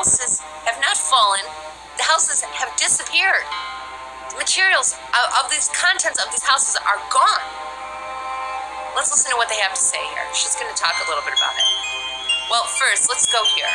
houses have not fallen. The houses have disappeared. The materials of these contents of these houses are gone. Let's listen to what they have to say here. She's going to talk a little bit about it. Well, first, let's go here.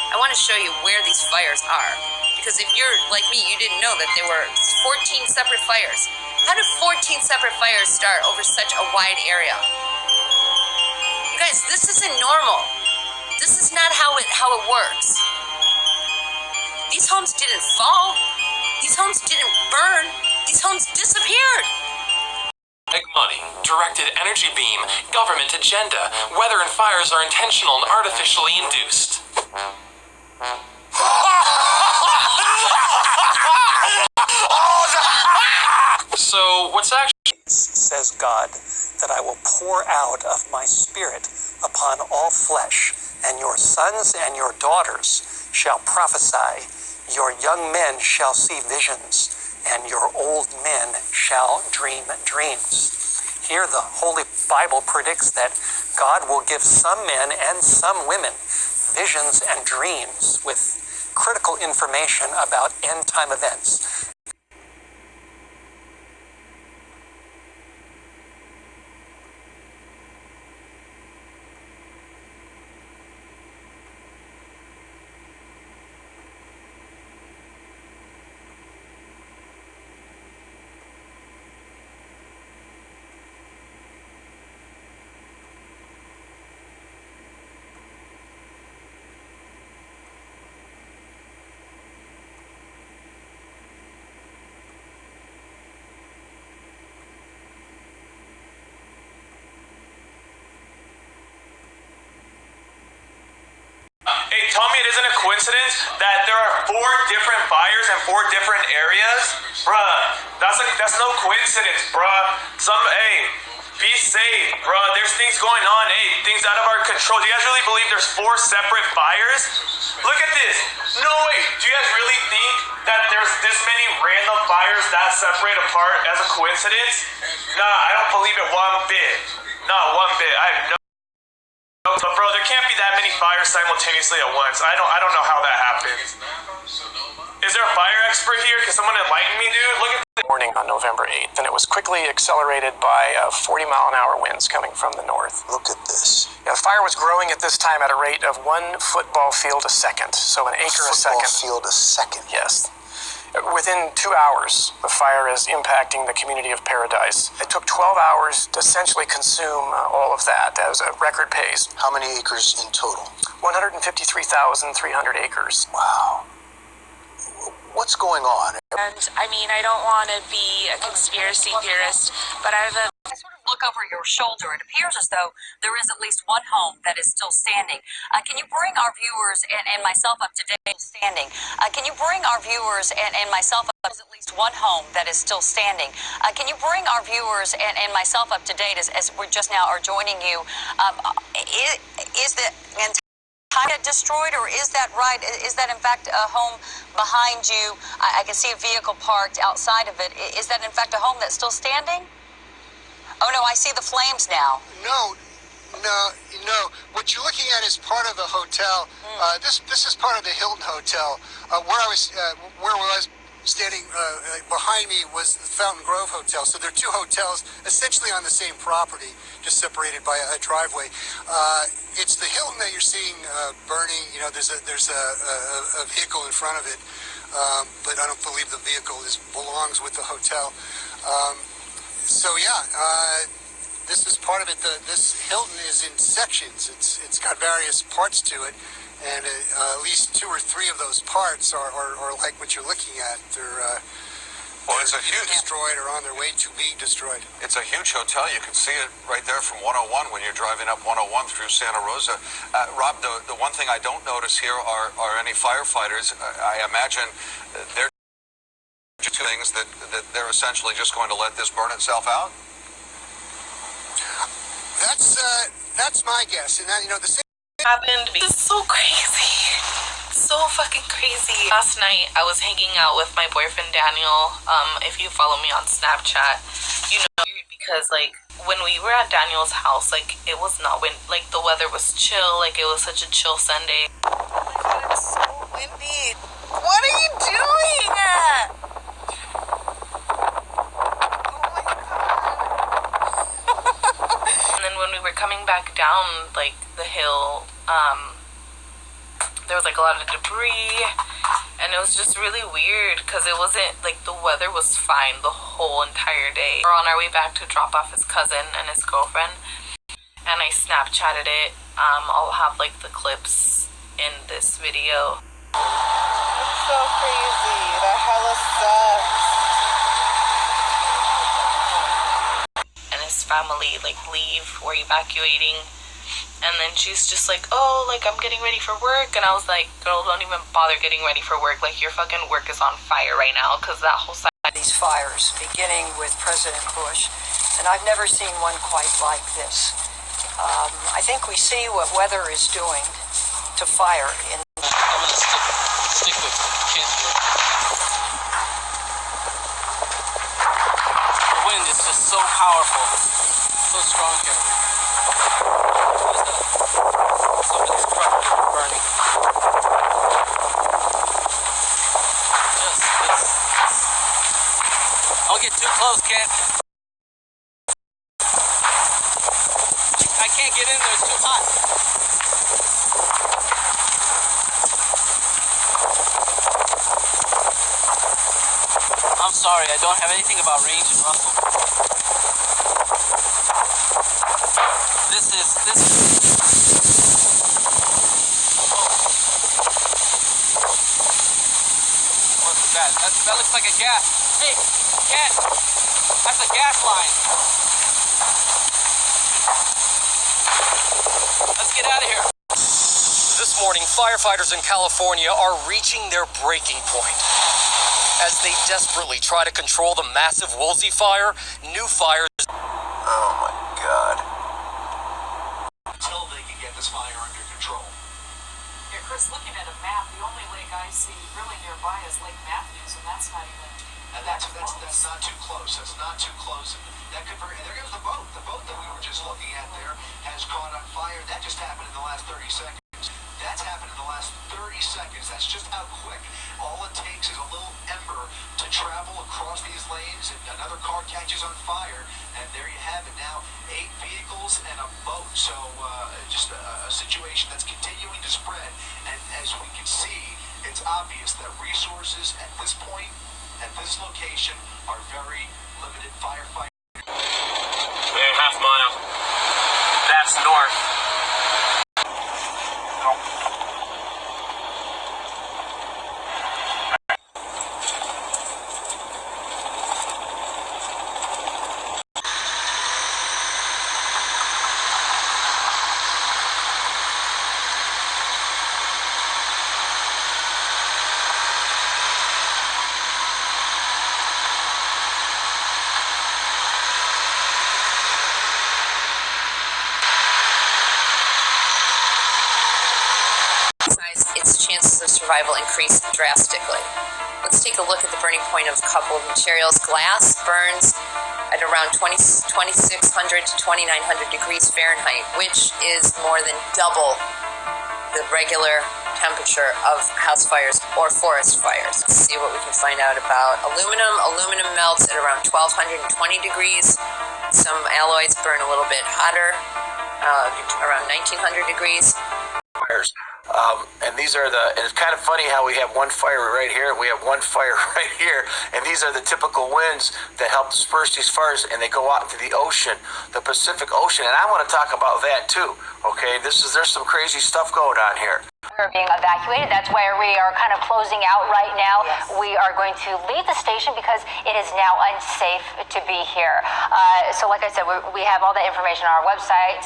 I want to show you where these fires are. Because if you're like me, you didn't know that there were 14 separate fires. How do 14 separate fires start over such a wide area? You guys, this isn't normal. This is not how it works. These homes didn't fall. These homes didn't burn. These homes disappeared. Big money, directed energy beam, government agenda, weather and fires are intentional and artificially induced. So, what's actually... Says God, that I will pour out of my spirit upon all flesh, and your sons and your daughters shall prophesy, your young men shall see visions, and your old men shall dream dreams. Here the Holy Bible predicts that God will give some men and some women visions and dreams with critical information about end-time events. Hey, tell me it isn't a coincidence that there are 4 different fires in 4 different areas? Bruh, that's no coincidence, bruh. Be safe, bruh. There's things going on, things out of our control. Do you guys really believe there's 4 separate fires? Look at this. No way. Do you guys really think that there's this many random fires that separate apart as a coincidence? Nah, I don't believe it one bit. Not one bit. I have no. But bro, there can't be that many fires simultaneously at once. I don't know how that happens. Is there a fire expert here? Can someone enlighten me, dude? Look at this. Morning on November 8th, and it was quickly accelerated by 40-mile-an-hour winds coming from the north. Look at this. Yeah, the fire was growing at this time at a rate of 1 football field a second, so an acre a second. Football field a second. Yes. Within 2 hours, the fire is impacting the community of Paradise. It took 12 hours to essentially consume all of that as a record pace. How many acres in total? 153,300 acres. Wow. What's going on? And I mean, I don't want to be a conspiracy theorist, but I sort of look over your shoulder. It appears as though there is at least one home that is still standing. Can you bring our viewers and myself up to date? Can you bring our viewers and myself up? There's at least one home that is still standing. Can you bring our viewers and myself up to date as we just now are joining you? Is the entire destroyed, or is that right? Is that in fact a home behind you? I can see a vehicle parked outside of it. Is that in fact a home that's still standing? Oh no, I see the flames now. No. What you're looking at is part of the hotel. This is part of the Hilton Hotel. Where I was standing behind me was the Fountain Grove Hotel. So there are 2 hotels essentially on the same property, just separated by a driveway. It's the Hilton that you're seeing burning. You know, there's a vehicle in front of it, but I don't believe the vehicle belongs with the hotel. This is part of it. This Hilton is in sections. It's got various parts to it, and at least 2 or 3 of those parts are like what you're looking at. It's a huge destroyed or on their way to being destroyed. It's a huge hotel. You can see it right there from 101 when you're driving up 101 through Santa Rosa. Rob, the one thing I don't notice here are any firefighters. I imagine they're 2 things that they're essentially just going to let this burn itself out. That's my guess, and that, the same Happened. This is so crazy. So fucking crazy. Last night I was hanging out with my boyfriend Daniel. If you follow me on Snapchat, you know, because like when we were at Daniel's house, like it was not the weather was chill. Like it was such a chill Sunday. Oh my god, it's so windy. down like the hill, there was like a lot of debris, and it was just really weird because it wasn't like the weather was fine the whole entire day. We're on our way back to drop off his cousin and his girlfriend, and I Snapchatted it. I'll have like the clips in this video. It's so crazy. That hella sucks. And his family like leave, we're evacuating, and then she's just like, oh, like I'm getting ready for work, and I was like, girl, don't even bother getting ready for work, like your fucking work is on fire right now, because that whole side. These fires, beginning with President Bush, and I've never seen one quite like this. I think we see what weather is doing to fire in. I'm gonna stick with Kent here. The wind is just so powerful, so strong here. Somebody's property burning. Don't get too close, Kent. I can't get in there, it's too hot. I'm sorry, I don't have anything about range and rustle. This is. What's that? That looks like a gas. Hey, Ken, that's a gas line. Let's get out of here. This morning, firefighters in California are reaching their breaking point. As they desperately try to control the massive Woolsey fire, new fires. Oh my God. Until they can get this fire under control. Yeah, Chris, looking at a map, the only lake I see really nearby is Lake Matthews, and that's not even. And that's not too close. That's not too close. That could and there goes the boat. The boat that we were just looking at there has caught on fire. That just happened in the last 30 seconds. That's happened in the last 30 seconds. That's just how quick. All it takes is a little ember to travel across these lanes, and another car catches on fire, and there you have it now. 8 vehicles and a boat. So just a situation that's continuing to spread. And as we can see, it's obvious that resources at this point, at this location, are very limited. Firefighting. Hey, half mile. That's north. Its chances of survival increase drastically. Let's take a look at the burning point of a couple of materials. Glass burns at around 2600 to 2900 degrees Fahrenheit, which is more than double the regular temperature of house fires or forest fires. Let's see what we can find out about aluminum. Aluminum melts at around 1220 degrees. Some alloys burn a little bit hotter, around 1900 degrees. Fires. And these are and it's kind of funny how we have one fire right here, we have one fire right here, and these are the typical winds that help disperse these fires, and they go out into the ocean, the Pacific Ocean, and I want to talk about that too, okay? There's some crazy stuff going on here. We're being evacuated. That's where we are kind of closing out right now. Yes. We are going to leave the station because it is now unsafe to be here. So like I said, we have all the information on our website.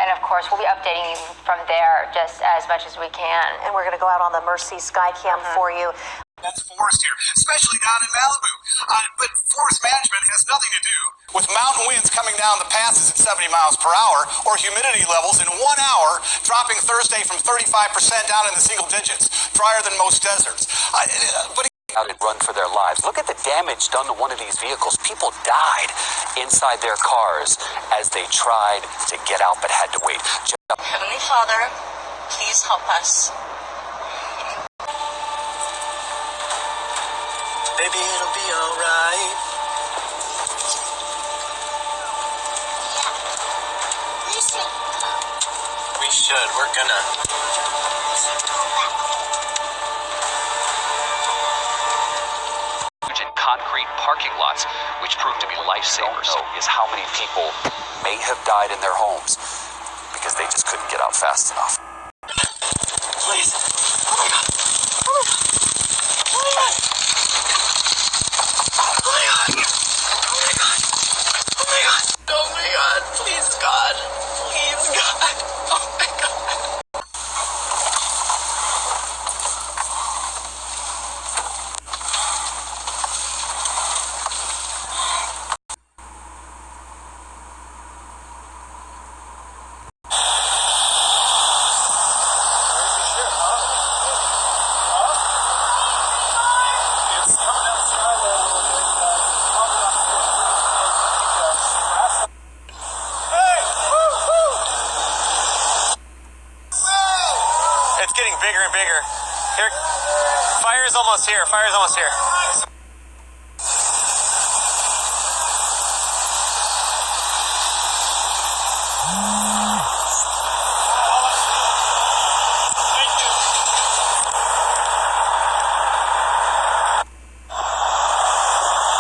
And of course, we'll be updating you from there just as much as we can. And we're going to go out on the Mercy Skycam for you. That's forest here, especially down in Malibu. But forest management has nothing to do with mountain winds coming down the passes at 70 miles per hour or humidity levels in 1 hour dropping Thursday from 35% down in the single digits, drier than most deserts. Out and run for their lives. Look at the damage done to one of these vehicles. People died inside their cars as they tried to get out but had to wait. Heavenly Father, please help us. Baby, it'll be alright. Yeah. should. We're gonna. In concrete parking lots, which proved to be lifesavers, is how many people may have died in their homes because they just couldn't get out fast enough. Please. Oh my God. Oh my God. Oh my God. Oh my God. Oh my God. Oh my God. Oh my God. Please, God. Please, God. Oh my God. It's getting bigger and bigger. Here, fire's almost here. Fire's almost here.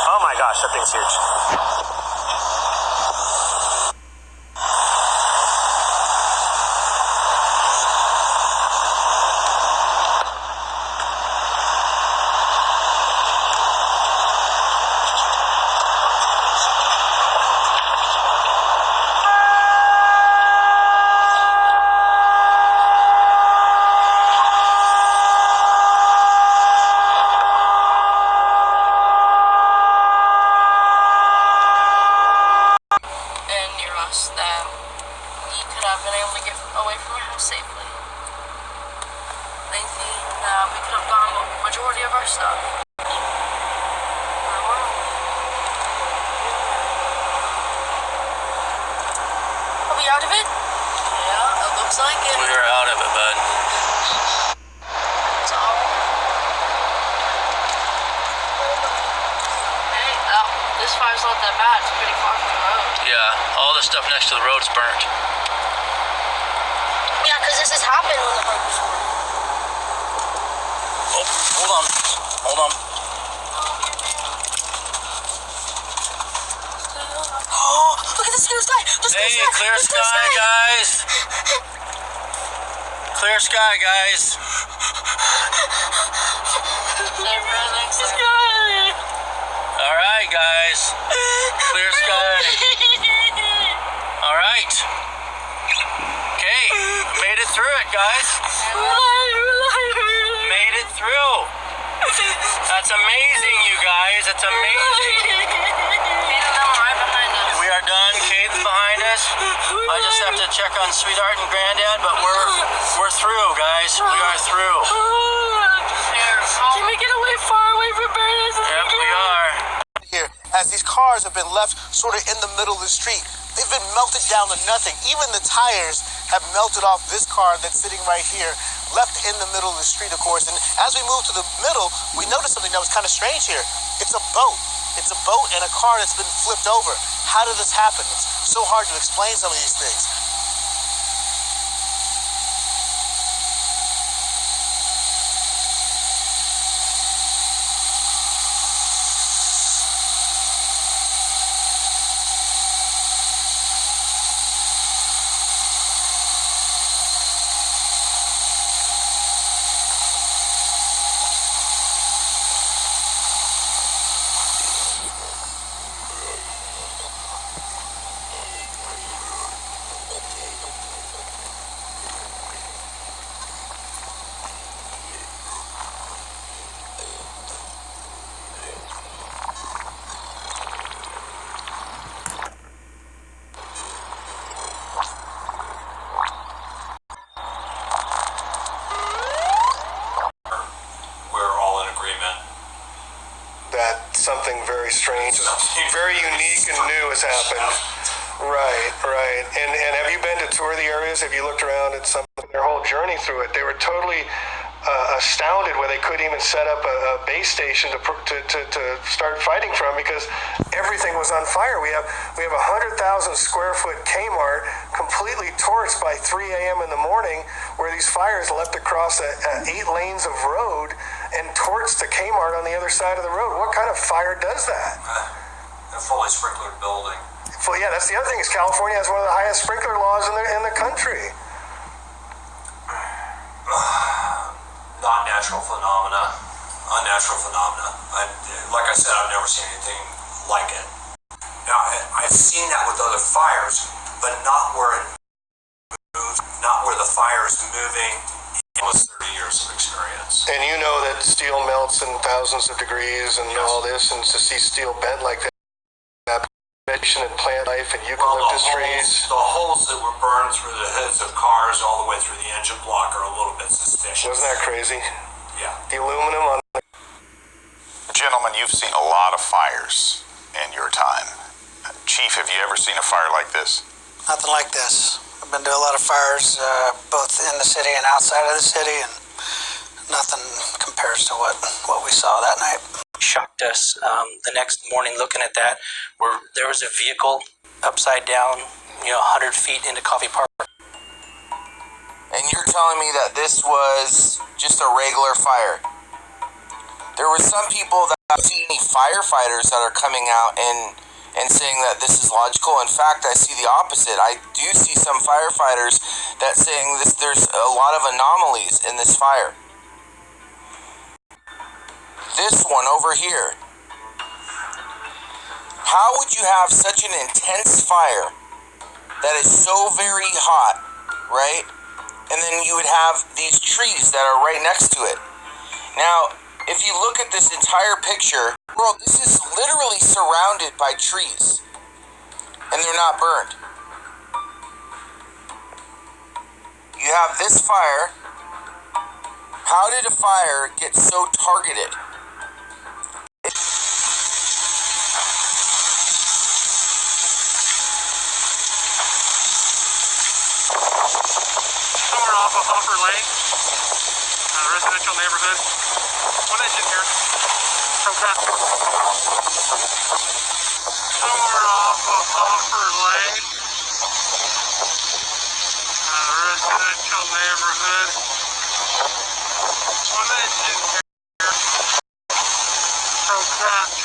Oh my gosh, that thing's huge. That we could have been able to get away from our house safely. They think that we could have gotten the majority of our stuff. Are we out of it? Yeah, it looks like it. We are out of it, bud. It's all. Hey, this fire's not that bad. It's pretty far from the road. Yeah, all the stuff next to the road is burnt. Yeah, because this has happened on the road before. Oh, hold on. Hold on. Oh, look at this clear sky. Hey, clear sky, guys. Clear sky, guys. All right, guys. Clear sky. All right. Okay, made it through it, guys. Made it through. That's amazing, you guys. That's amazing. We are done. Cade's behind us. I just have to check on Sweetheart and Granddad, but we're through, guys. We are through. Can we get away far away from Burners? Yep, we are. Here, as these cars have been left sort of in the middle of the street, they've been melted down to nothing. Even the tires have melted off this car that's sitting right here, left in the middle of the street, of course. And as we move to the middle, we noticed something that was kind of strange here. It's a boat. It's a boat and a car that's been flipped over. How did this happen? It's so hard to explain some of these things. Something very strange, very unique and new has happened. Right. And have you been to tour the areas? Have you looked around at some of their whole journey through it? They were totally astounded when they couldn't even set up a base station to start fighting from because everything was on fire. We have a 100,000 square foot Kmart completely torched by 3 a.m. in the morning, where these fires leapt across 8 lanes of road and torched the Kmart on the other side of the road. What kind of fire does that? A fully sprinklered building. Well, yeah, that's the other thing is California has one of the highest sprinkler laws in the country. Not natural phenomena, unnatural phenomena. Like I said, I've never seen anything like it. Now, I've seen that with other fires, but not where it moves, not where the fire is moving. Almost 30 years of experience. And you know that steel melts in thousands of degrees and all this, and to see steel bent like that, vegetation and plant life and eucalyptus trees. The holes that were burned through the hoods of cars all the way through the engine block are a little bit suspicious. Wasn't that crazy? Yeah. The aluminum on the... Gentlemen, you've seen a lot of fires in your time. Chief, have you ever seen a fire like this? Nothing like this. I've been to a lot of fires, both in the city and outside of the city, and nothing compares to what we saw that night. Shocked us the next morning looking at that, where there was a vehicle upside down, 100 feet into Coffee Park. And you're telling me that this was just a regular fire? There were some people that don't see any firefighters that are coming out and saying that this is logical. In fact, I see the opposite. I do see some firefighters that saying there's a lot of anomalies in this fire. This one over here. How would you have such an intense fire that is so very hot, right? And then you would have these trees that are right next to it. Now, if you look at this entire picture, bro, this is literally surrounded by trees. And they're not burned. You have this fire. How did a fire get so targeted? Somewhere off of Upper Lake, residential neighborhood. One engine here. From somewhere